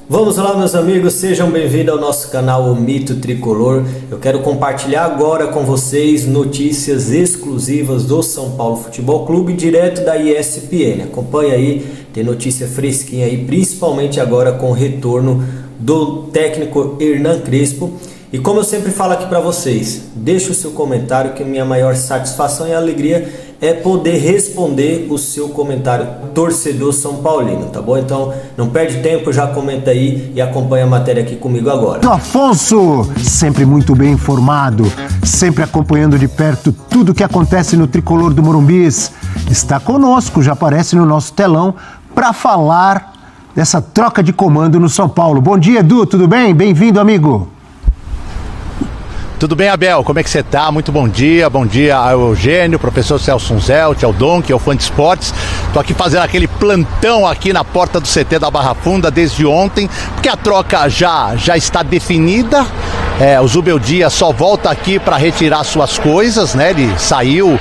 Vamos lá, meus amigos, sejam bem-vindos ao nosso canal O Mito Tricolor. Eu quero compartilhar agora com vocês notícias exclusivas do São Paulo Futebol Clube, direto da ESPN. Acompanha aí, tem notícia fresquinha aí, principalmente agora com o retorno do técnico Hernan Crespo. E como eu sempre falo aqui para vocês, deixa o seu comentário, que minha maior satisfação e alegria é poder responder o seu comentário, torcedor São Paulino, tá bom? Então não perde tempo, já comenta aí e acompanha a matéria aqui comigo agora. Afonso, sempre muito bem informado, sempre acompanhando de perto tudo que acontece no Tricolor do Morumbis, está conosco, já aparece no nosso telão para falar dessa troca de comando no São Paulo. Bom dia, Edu, tudo bem? Bem-vindo, amigo. Tudo bem, Abel? Como é que você tá? Muito bom dia ao Eugênio, professor Celso Unzelt, ao Dom, que é o fã de esportes. Tô aqui fazendo aquele plantão aqui na porta do CT da Barra Funda desde ontem, porque a troca já está definida. O Zubeldia só volta aqui para retirar suas coisas, né? Ele saiu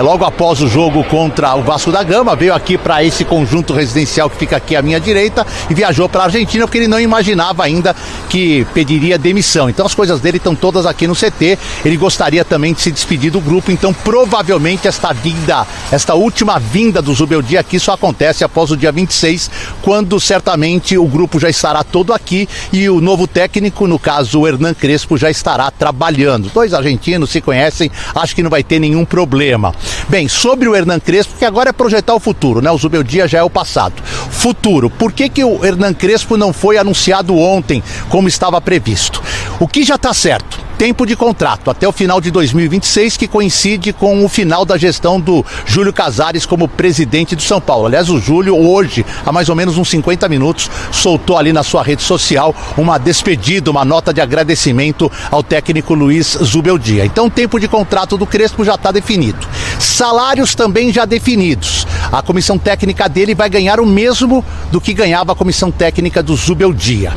logo após o jogo contra o Vasco da Gama, veio aqui para esse conjunto residencial que fica aqui à minha direita e viajou para a Argentina, porque ele não imaginava ainda que pediria demissão. Então as coisas dele estão todas aqui no CT. Ele gostaria também de se despedir do grupo, então provavelmente esta última vinda do Zubeldia aqui só acontece após o dia 26, quando certamente o grupo já estará todo aqui e o novo técnico, no caso o Hernan Crespo, já estará trabalhando. Dois argentinos se conhecem, acho que não vai ter nenhum problema. Bem, sobre o Hernan Crespo, que agora é projetar o futuro, né? O Zubeldia já é o passado. Futuro, por que o Hernan Crespo não foi anunciado ontem, como estava previsto? O que já está certo? Tempo de contrato até o final de 2026, que coincide com o final da gestão do Júlio Casares como presidente do São Paulo. Aliás, o Júlio hoje, há mais ou menos uns 50 minutos, soltou ali na sua rede social uma despedida, uma nota de agradecimento ao técnico Luiz Zubeldia. Então, o tempo de contrato do Crespo já está definido. Salários também já definidos. A comissão técnica dele vai ganhar o mesmo do que ganhava a comissão técnica do Zubeldia.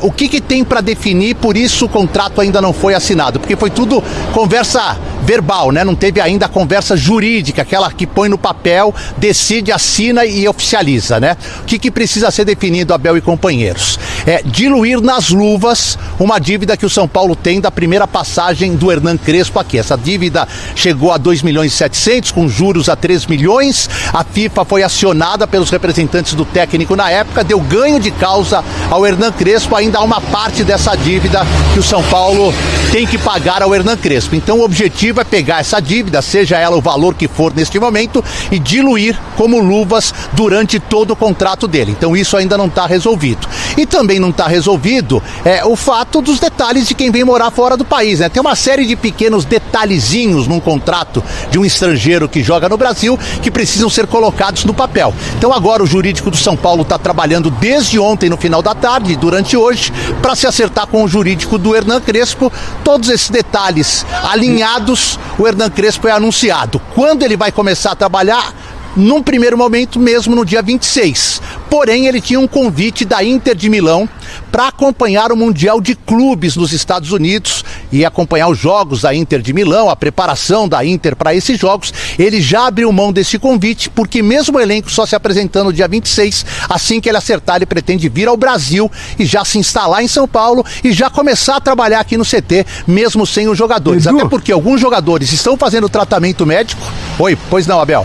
O que tem para definir, por isso o contrato ainda não foi assinado, porque foi tudo conversa verbal, né? Não teve ainda a conversa jurídica, aquela que põe no papel, decide, assina e oficializa, né? O que precisa ser definido, Abel e companheiros? Diluir nas luvas uma dívida que o São Paulo tem da primeira passagem do Hernan Crespo aqui. Essa dívida chegou a 2 milhões e 700, com juros a 3 milhões. A FIFA foi acionada pelos representantes do técnico na época, deu ganho de causa ao Hernan Crespo. Ainda há uma parte dessa dívida que o São Paulo tem que pagar ao Hernan Crespo. Então o objetivo é pegar essa dívida, seja ela o valor que for neste momento, e diluir como luvas durante todo o contrato dele. Então isso ainda não está resolvido. E também não está resolvido o fato dos detalhes de quem vem morar fora do país, né? Tem uma série de pequenos detalhezinhos num contrato de um estrangeiro que joga no Brasil que precisam ser colocados no papel. Então agora o jurídico do São Paulo está trabalhando desde ontem no final da tarde, durante hoje, para se acertar com o jurídico do Hernan Crespo. Todos esses detalhes alinhados, o Hernan Crespo é anunciado. Quando ele vai começar a trabalhar? Num primeiro momento mesmo, no dia 26. Porém, ele tinha um convite da Inter de Milão para acompanhar o Mundial de Clubes nos Estados Unidos e acompanhar os jogos da Inter de Milão, a preparação da Inter para esses jogos. Ele já abriu mão desse convite, porque mesmo o elenco só se apresentando no dia 26, assim que ele acertar, ele pretende vir ao Brasil e já se instalar em São Paulo e já começar a trabalhar aqui no CT, mesmo sem os jogadores. Edu? Até porque alguns jogadores estão fazendo tratamento médico. Oi, pois não, Abel?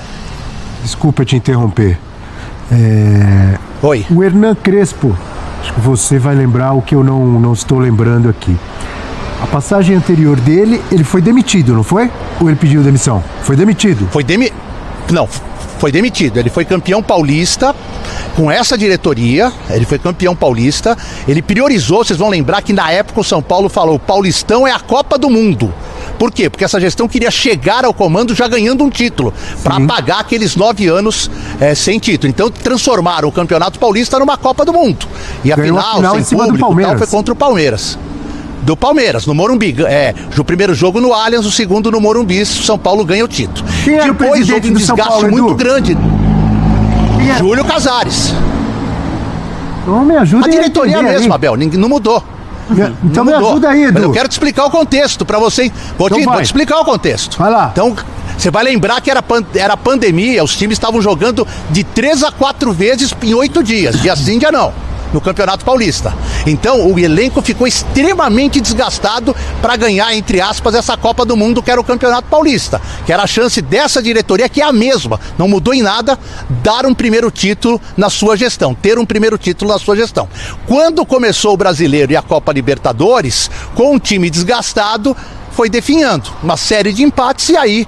Desculpa te interromper. Oi. O Hernan Crespo, acho que você vai lembrar o que eu não estou lembrando aqui. A passagem anterior dele, ele foi demitido, não foi? Ou ele pediu demissão? Foi demitido. Não, foi demitido. Ele foi campeão paulista com essa diretoria, ele foi campeão paulista. Ele priorizou, vocês vão lembrar que na época o São Paulo falou: o Paulistão é a Copa do Mundo. Por quê? Porque essa gestão queria chegar ao comando já ganhando um título, para apagar aqueles 9 anos sem título. Então transformaram o Campeonato Paulista numa Copa do Mundo. E a final sem público tal, foi contra o Palmeiras. Do Palmeiras, no Morumbi. O primeiro jogo no Allianz, o segundo no Morumbi, o São Paulo ganha o título. Depois houve um desgaste muito grande. Júlio Casares. Então me ajuda. A diretoria mesmo, Abel, não mudou. Então me ajuda aí, Edu. Mas eu quero te explicar o contexto para você. Vou te explicar o contexto. Vai lá. Então, você vai lembrar que era pandemia, os times estavam jogando de 3 a 4 vezes em 8 dias. Dia sim, dia não. no Campeonato Paulista. Então o elenco ficou extremamente desgastado para ganhar, entre aspas, essa Copa do Mundo, que era o Campeonato Paulista, que era a chance dessa diretoria, que é a mesma, não mudou em nada, dar um primeiro título na sua gestão, ter um primeiro título na sua gestão. Quando começou o Brasileiro e a Copa Libertadores, com um time desgastado, foi definhando uma série de empates, e aí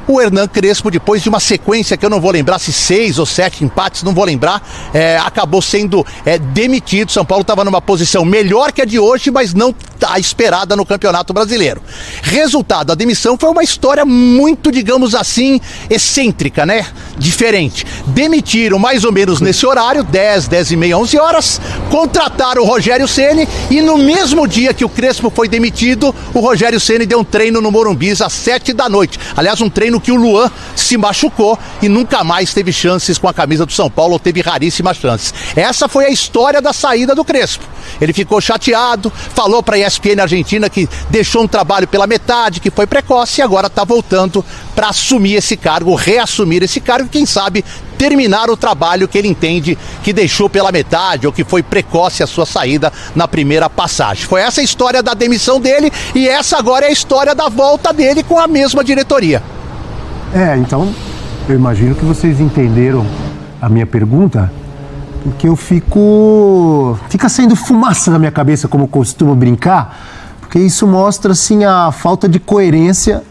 o Hernan Crespo, depois de uma sequência que eu não vou lembrar se 6 ou 7 empates, não vou lembrar, acabou sendo demitido. São Paulo estava numa posição melhor que a de hoje, mas não a esperada no Campeonato Brasileiro. Resultado, a demissão foi uma história muito, digamos assim, excêntrica, né? Diferente. Demitiram mais ou menos nesse horário, 10, 10 e meia, 11 horas, contrataram o Rogério Ceni, e no mesmo dia que o Crespo foi demitido, o Rogério Ceni deu um treino no Morumbi às 7 da noite. Aliás, um treino que o Luan se machucou e nunca mais teve chances com a camisa do São Paulo, ou teve raríssimas chances. Essa foi a história da saída do Crespo. Ele ficou chateado, falou para a ESPN Argentina que deixou um trabalho pela metade, que foi precoce, e agora está voltando para assumir esse cargo, reassumir esse cargo, e quem sabe terminar o trabalho que ele entende que deixou pela metade, ou que foi precoce a sua saída na primeira passagem. Foi essa a história da demissão dele, e essa agora é a história da volta dele com a mesma diretoria. Então, eu imagino que vocês entenderam a minha pergunta, porque fica saindo fumaça na minha cabeça, como eu costumo brincar, porque isso mostra, assim, a falta de coerência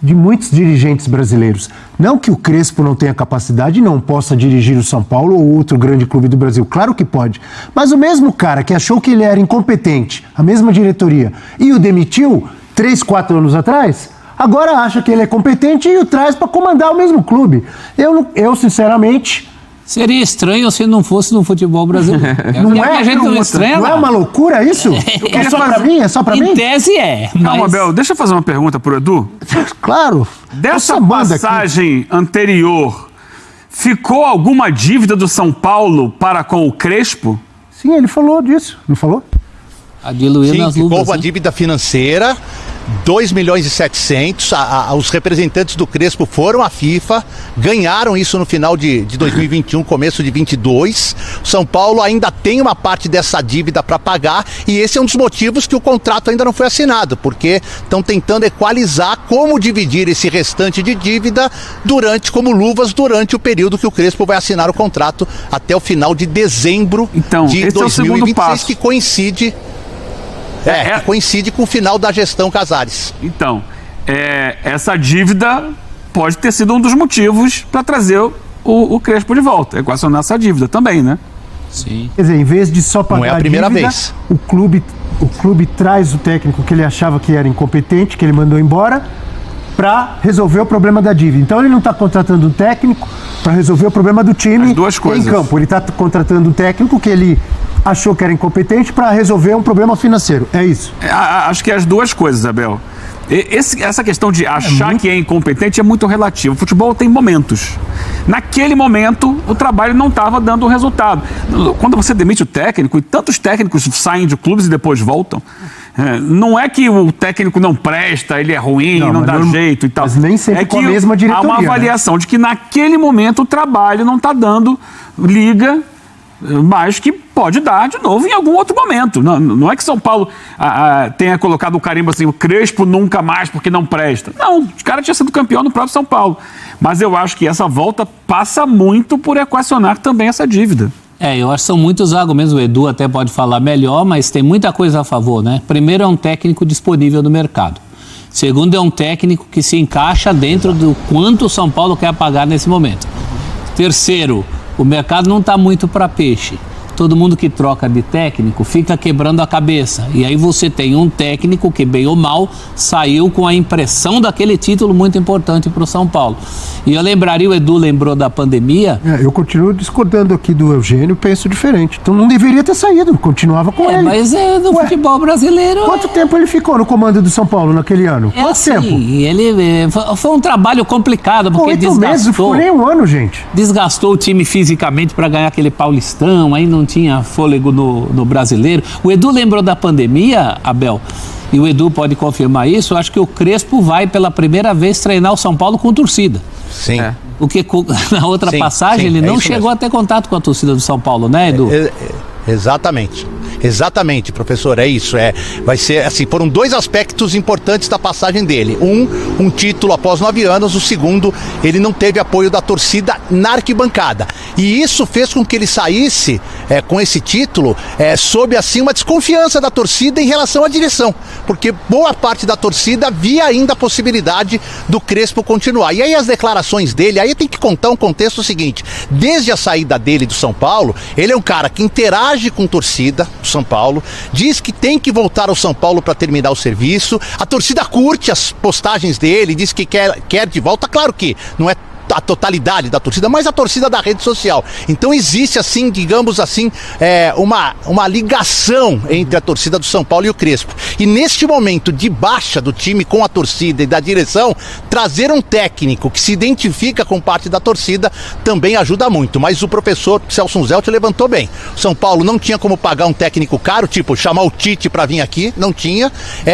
de muitos dirigentes brasileiros. Não que o Crespo não tenha capacidade e não possa dirigir o São Paulo ou outro grande clube do Brasil, claro que pode, mas o mesmo cara que achou que ele era incompetente, a mesma diretoria, e o demitiu 3, 4 anos atrás, agora acha que ele é competente e o traz para comandar o mesmo clube. Eu sinceramente... Seria estranho se não fosse no futebol brasileiro. Não é? A gente não estranha, não é uma loucura isso? É só para mim? É só para mim? Em tese é. Calma, Abel, deixa eu fazer uma pergunta pro Edu. Claro. Dessa passagem anterior, ficou alguma dívida do São Paulo para com o Crespo? Sim, ele falou disso, não falou? A diluir nas luvas. Ficou a dívida financeira, 2 milhões e 700, os representantes do Crespo foram à FIFA, ganharam isso no final de 2021, começo de 22. São Paulo ainda tem uma parte dessa dívida para pagar, e esse é um dos motivos que o contrato ainda não foi assinado, porque estão tentando equalizar como dividir esse restante de dívida como luvas durante o período que o Crespo vai assinar o contrato até o final de dezembro de 2026, que coincide... coincide com o final da gestão Casares. Então, essa dívida pode ter sido um dos motivos para trazer o Crespo de volta, equacionar essa dívida também, né? Sim. Quer dizer, em vez de só pagar não é a primeira dívida, vez. O clube traz o técnico que ele achava que era incompetente, que ele mandou embora, para resolver o problema da dívida. Então ele não está contratando um técnico para resolver o problema do time em campo. Ele está contratando um técnico que ele achou que era incompetente para resolver um problema financeiro. É isso? Acho que é as duas coisas, Abel. Essa questão de achar que é incompetente é muito relativo. O futebol tem momentos. Naquele momento, o trabalho não estava dando resultado. Quando você demite o técnico, e tantos técnicos saem de clubes e depois voltam, não é que o técnico não presta, ele é ruim, não dá jeito e tal. Mas nem sempre com a mesma diretoria. Há uma avaliação de que naquele momento o trabalho não está dando liga, mas que pode dar de novo em algum outro momento. Não é que São Paulo tenha colocado o carimbo assim, o Crespo nunca mais porque não presta. Não, os caras tinham sido campeão no próprio São Paulo. Mas eu acho que essa volta passa muito por equacionar também essa dívida. Eu acho que são muitos argumentos, o Edu até pode falar melhor, mas tem muita coisa a favor, né? Primeiro, é um técnico disponível no mercado. Segundo, é um técnico que se encaixa dentro do quanto o São Paulo quer pagar nesse momento. Terceiro, o mercado não está muito para peixe. Todo mundo que troca de técnico fica quebrando a cabeça. E aí você tem um técnico que, bem ou mal, saiu com a impressão daquele título muito importante para o São Paulo. E eu lembraria, o Edu lembrou da pandemia. Eu continuo discordando aqui do Eugênio, penso diferente. Então não deveria ter saído, continuava com ele. Mas no futebol brasileiro... Quanto tempo ele ficou no comando do São Paulo naquele ano? Quanto assim, tempo? Foi um trabalho complicado, porque 8 meses, não ficou nem um ano, gente. Desgastou o time fisicamente para ganhar aquele Paulistão, aí não tinha fôlego no brasileiro. O Edu lembrou da pandemia, Abel, e o Edu pode confirmar isso. Eu acho que o Crespo vai pela primeira vez treinar o São Paulo com torcida. Sim. Porque na outra passagem ele não chegou a ter contato com a torcida do São Paulo, né, Edu? Exatamente, professor, é isso. Vai ser assim, foram 2 aspectos importantes da passagem dele. Um título após 9 anos, o segundo, ele não teve apoio da torcida na arquibancada. E isso fez com que ele saísse com esse título sob assim uma desconfiança da torcida em relação à direção, porque boa parte da torcida via ainda a possibilidade do Crespo continuar. E aí as declarações dele, aí tem que contar um contexto seguinte: desde a saída dele do São Paulo, ele é um cara que interage com torcida do São Paulo, diz que tem que voltar ao São Paulo para terminar o serviço, a torcida curte as postagens dele, diz que quer de volta. Claro que não é a totalidade da torcida, mas a torcida da rede social. Então existe assim, digamos assim, uma ligação entre a torcida do São Paulo e o Crespo. E neste momento de baixa do time com a torcida e da direção, trazer um técnico que se identifica com parte da torcida também ajuda muito. Mas o professor Celso Zelt levantou bem. O São Paulo não tinha como pagar um técnico caro, tipo chamar o Tite para vir aqui, não tinha.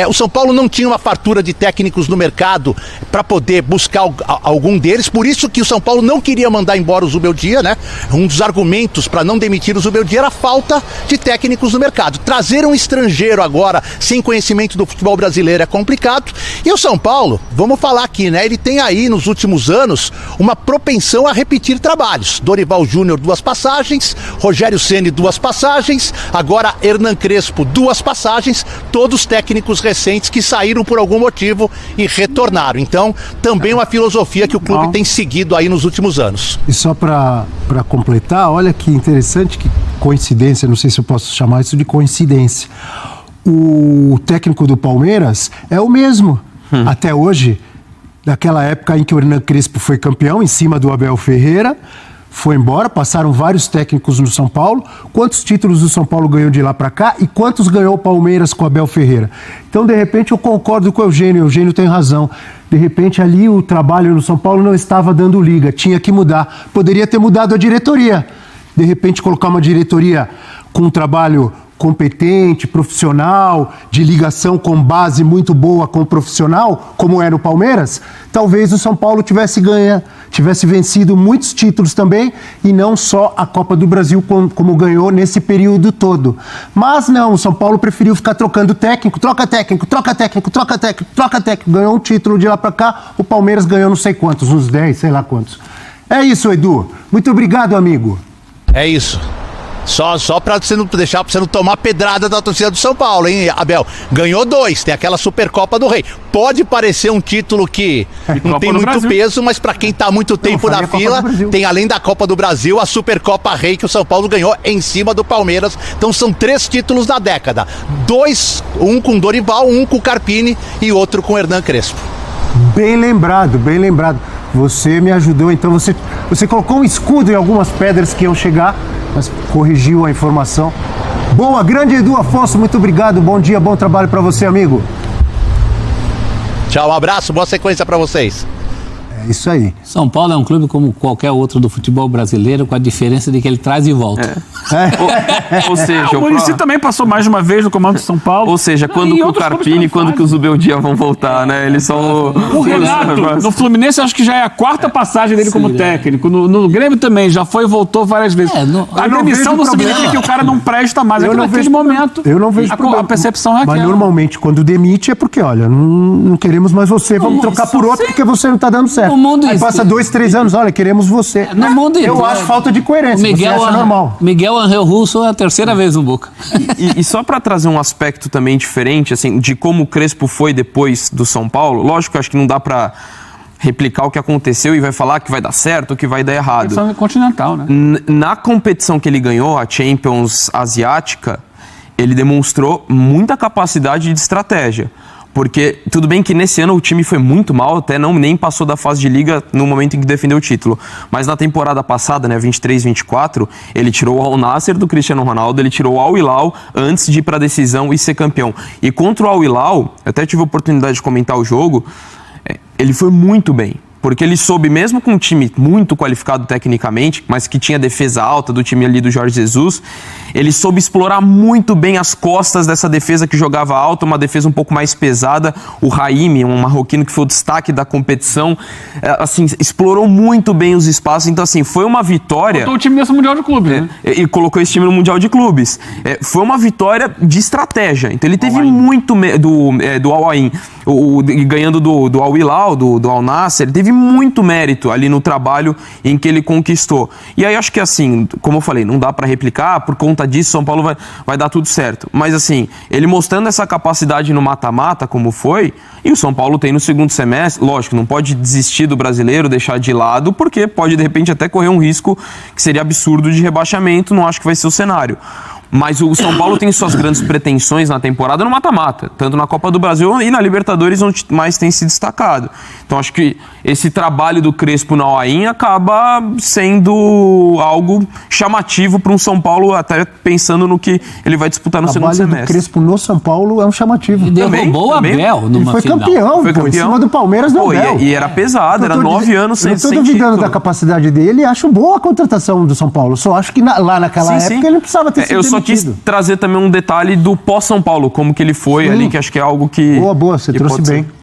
O São Paulo não tinha uma fartura de técnicos no mercado para poder buscar algum deles, por isso que o São Paulo não queria mandar embora o Zubeldia, né? Um dos argumentos para não demitir o Zubeldia era a falta de técnicos no mercado. Trazer um estrangeiro agora, sem conhecimento do futebol brasileiro, é complicado. E o São Paulo, vamos falar aqui, né? Ele tem aí, nos últimos anos, uma propensão a repetir trabalhos. Dorival Júnior, 2 passagens, Rogério Ceni, 2 passagens, agora Hernan Crespo, 2 passagens, todos técnicos recentes que saíram por algum motivo e retornaram. Então, também uma filosofia que o clube tem seguido aí nos últimos anos. E só para completar, olha que interessante, que coincidência, não sei se eu posso chamar isso de coincidência. O técnico do Palmeiras é o mesmo, até hoje, daquela época em que o Hernan Crespo foi campeão, em cima do Abel Ferreira, foi embora, passaram vários técnicos no São Paulo. Quantos títulos o São Paulo ganhou de lá para cá e quantos ganhou o Palmeiras com o Abel Ferreira? Então, de repente, eu concordo com o Eugênio tem razão. De repente, ali o trabalho no São Paulo não estava dando liga, tinha que mudar. Poderia ter mudado a diretoria. De repente, colocar uma diretoria com um trabalho competente, profissional, de ligação com base muito boa com o profissional, como era o Palmeiras, talvez o São Paulo tivesse vencido muitos títulos também, e não só a Copa do Brasil como ganhou nesse período todo. Mas não, o São Paulo preferiu ficar trocando técnico, troca técnico, ganhou um título de lá para cá, o Palmeiras ganhou não sei quantos, uns 10, sei lá quantos. É isso, Edu. Muito obrigado, amigo. É isso. Só pra você não deixar, pra você não tomar pedrada da torcida do São Paulo, hein, Abel? Ganhou 2, tem aquela Supercopa do Rei. Pode parecer um título que não tem muito peso, mas pra quem tá há muito tempo na fila, tem além da Copa do Brasil, a Supercopa Rei que o São Paulo ganhou em cima do Palmeiras. Então são 3 títulos da década. 2, um com Dorival, um com Carpini e outro com Hernan Crespo. Bem lembrado, bem lembrado. Você me ajudou, então você colocou um escudo em algumas pedras que iam chegar, mas corrigiu a informação. Boa, grande Edu Afonso, muito obrigado, bom dia, bom trabalho para você, amigo. Tchau, um abraço, boa sequência para vocês. É isso aí. São Paulo é um clube como qualquer outro do futebol brasileiro, com a diferença de que ele traz e volta. Ou seja, o Muricy também passou mais de uma vez no comando de São Paulo. Ou seja, quando que o Carpini e quando que o Zubeldia vão voltar, né? Eles são... O Renato, no Fluminense, acho que já é a 4ª passagem dele como técnico. No Grêmio também, já foi e voltou várias vezes. A demissão não significa que o cara não presta mais. Naquele momento, eu não vejo a percepção é aquela. Mas normalmente, quando demite, é porque, olha, não queremos mais você, vamos trocar por outro, porque você não está dando certo. Aí passa 2, 3 anos, olha, queremos você. No mundo eu acho falta de coerência, você acha normal. Miguel Angel Russo é a 3ª vez no Boca. E só para trazer um aspecto também diferente, assim, de como o Crespo foi depois do São Paulo, lógico que acho que não dá para replicar o que aconteceu e vai falar que vai dar certo ou que vai dar errado. É continental, né? Na competição que ele ganhou, a Champions Asiática, ele demonstrou muita capacidade de estratégia. Porque, tudo bem que nesse ano o time foi muito mal, até nem passou da fase de liga no momento em que defendeu o título. Mas na temporada passada, né, 23-24, ele tirou o Al Nassr do Cristiano Ronaldo, ele tirou o Al Hilal antes de ir para a decisão e ser campeão. E contra o Al Hilal, eu até tive a oportunidade de comentar o jogo, ele foi muito bem. porque ele soube, mesmo com um time muito qualificado tecnicamente, mas que tinha defesa alta do time ali do Jorge Jesus, ele soube explorar muito bem as costas dessa defesa que jogava alto, uma defesa um pouco mais pesada. O Raimi, um marroquino que foi o destaque da competição, assim, explorou muito bem os espaços. Então, assim, foi uma vitória... Botou o time nesse Mundial de Clubes, né? E colocou esse time no Mundial de Clubes. Foi uma vitória de estratégia. Então, ele teve muito... do Al Ain, ganhando do Al Hilal, do Al Nassr, ele teve muito mérito ali no trabalho em que ele conquistou. E aí, acho que, assim, como eu falei, não dá pra replicar, por conta disso, São Paulo vai dar tudo certo. Mas, assim, ele mostrando essa capacidade no mata-mata, como foi, e o São Paulo tem no segundo semestre, lógico, não pode desistir do brasileiro, deixar de lado, porque pode, de repente, até correr um risco que seria absurdo de rebaixamento, não acho que vai ser o cenário. Mas o São Paulo tem suas grandes pretensões na temporada no mata-mata, tanto na Copa do Brasil e na Libertadores, onde mais tem se destacado. Então, acho que esse trabalho do Crespo na Al Ain acaba sendo algo chamativo para um São Paulo, até pensando no que ele vai disputar no segundo semestre. O trabalho do Crespo no São Paulo é um chamativo. E derrubou o Abel numa foi final. Campeão, foi campeão, em cima do Palmeiras do Abel. E era pesado, era 9 anos sem título. Eu não estou duvidando da capacidade dele e acho boa a contratação do São Paulo. Só acho que lá naquela época ele não precisava ter sido demitido. Quis trazer também um detalhe do pós-São Paulo, como que ele foi ali, que acho que é algo que... Boa, você trouxe bem.